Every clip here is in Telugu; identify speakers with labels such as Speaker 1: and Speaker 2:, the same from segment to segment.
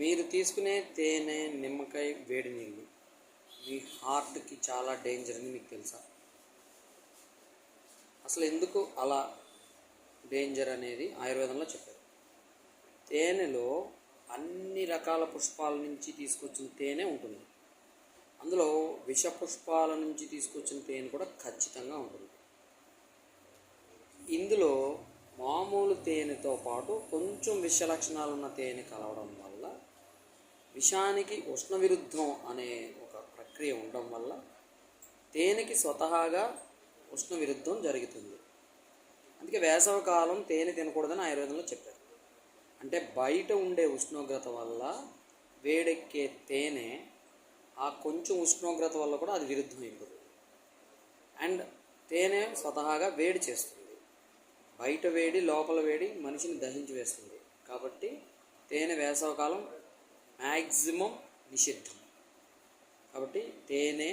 Speaker 1: మీరు తీసుకునే తేనె, నిమ్మకాయ, వేడి నీళ్ళు మీ హార్ట్కి చాలా డేంజర్ అని మీకు తెలుసా? అసలు ఎందుకు అలా డేంజర్ అనేది ఆయుర్వేదంలో చెప్పారు. తేనెలో అన్ని రకాల పుష్పాల నుంచి తీసుకొచ్చిన తేనె ఉంటుంది. అందులో విష పుష్పాల నుంచి తీసుకొచ్చిన తేనె కూడా ఖచ్చితంగా ఉంటుంది. ఇందులో మామూలు తేనెతో పాటు కొంచెం విష లక్షణాలు ఉన్న తేనె కలవడం వల్ల విషానికి ఉష్ణ విరుద్ధం అనే ఒక ప్రక్రియ ఉండడం వల్ల తేనెకి స్వతహాగా ఉష్ణ విరుద్ధం జరుగుతుంది. అందుకే వేసవకాలం తేనె తినకూడదని ఆయుర్వేదంలో చెప్పారు. అంటే బయట ఉండే ఉష్ణోగ్రత వల్ల వేడెక్కే తేనె ఆ కొంచెం ఉష్ణోగ్రత వల్ల కూడా అది విరుద్ధం అయిపోతుంది. అండ్ తేనె స్వతహాగా వేడి చేస్తుంది. బయట వేడి లోపల వేడి మనిషిని దహించి వేస్తుంది. కాబట్టి తేనె వేసవకాలం మ్యాక్సిమం నిషిద్ధం. కాబట్టి తేనె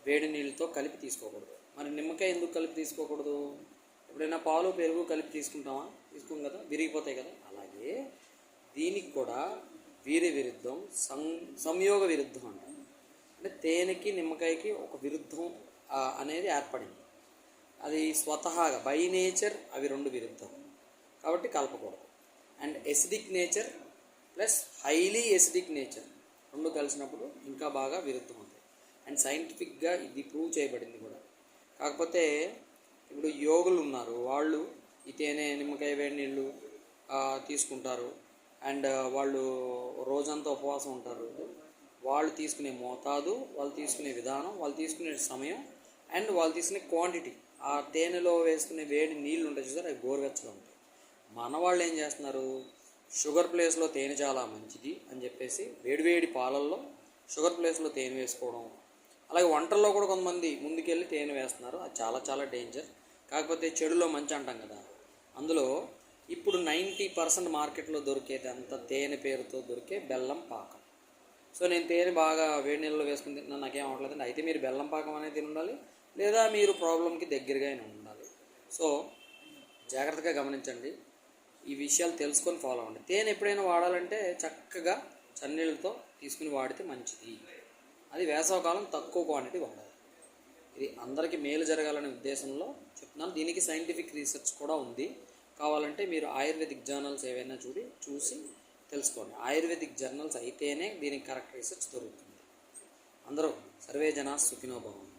Speaker 1: వేడి నీళ్ళతో కలిపి తీసుకోకూడదు. మరి నిమ్మకాయ ఎందుకు కలిపి తీసుకోకూడదు? ఎప్పుడైనా పాలు పెరుగు కలిపి తీసుకుంటామా? తీసుకోం కదా, విరిగిపోతాయి కదా. అలాగే దీనికి కూడా వీరి విరుద్ధం సంయోగ విరుద్ధం అంటారు. అంటే తేనెకి నిమ్మకాయకి ఒక విరుద్ధం అనేది ఏర్పడింది. అది స్వతహాగా బై నేచర్ అవి రెండు విరుద్ధం కాబట్టి కలపకూడదు. And acidic nature plus highly acidic nature రెండు కలిసినప్పుడు ఇంకా బాగా విరుద్ధం అవుతాయి. అండ్ సైంటిఫిక్గా ఇది ప్రూవ్ చేయబడింది కూడా. కాకపోతే ఇప్పుడు యోగులు ఉన్నారు, వాళ్ళు ఈ తేనె నిమ్మకాయ వేడి నీళ్ళు తీసుకుంటారు. అండ్ వాళ్ళు రోజంతా ఉపవాసం ఉంటారు. వాళ్ళు తీసుకునే మోతాదు, వాళ్ళు తీసుకునే విధానం, వాళ్ళు తీసుకునే సమయం అండ్ వాళ్ళు తీసుకునే క్వాంటిటీ, ఆ తేనెలో వేసుకునే వేడి నీళ్ళు ఉంటాయి చూసారు, అవి గోరువెచ్చగా ఉంటాయి. మన వాళ్ళు ఏం చేస్తున్నారు, షుగర్ ప్లేస్లో తేనె చాలా మంచిది అని చెప్పేసి వేడివేడి పాలల్లో షుగర్ ప్లేస్లో తేనె వేసుకోవడం. అలాగే వంటల్లో కూడా కొంతమంది ముందుకెళ్ళి తేనె వేస్తున్నారు. అది చాలా చాలా డేంజర్. కాకపోతే చెడులో మంచి అంటాం కదా, అందులో ఇప్పుడు 90% మార్కెట్లో దొరికేది అంత తేనె పేరుతో దొరికే బెల్లం పాకం. సో నేను తేనె బాగా వేడి నీళ్ళలో వేసుకుని తింటున్నాను, నాకేం అవ్వట్లేదండి. అయితే మీరు బెల్లం పాకం అనేది తిని ఉండాలి, లేదా మీరు ప్రాబ్లంకి దగ్గరగా అయినా ఉండాలి. సో జాగ్రత్తగా గమనించండి, ఈ విషయాలు తెలుసుకొని ఫాలో అవ్వండి. తేనె ఎప్పుడైనా వాడాలంటే చక్కగా చన్నీళ్ళతో తీసుకుని వాడితే మంచిది. అది వేసవకాలం తక్కువ క్వాంటిటీ వాడాలి. ఇది అందరికీ మేలు జరగాలనే ఉద్దేశంలో చెప్తున్నాను. దీనికి సైంటిఫిక్ రీసెర్చ్ కూడా ఉంది. కావాలంటే మీరు ఆయుర్వేదిక్ జర్నల్స్ ఏవైనా చూసి తెలుసుకోండి. ఆయుర్వేదిక్ జర్నల్స్ అయితేనే దీనికి కరెక్ట్ రీసెర్చ్ దొరుకుతుంది. అందరూ సర్వే జనా సుఖినో భవంతు.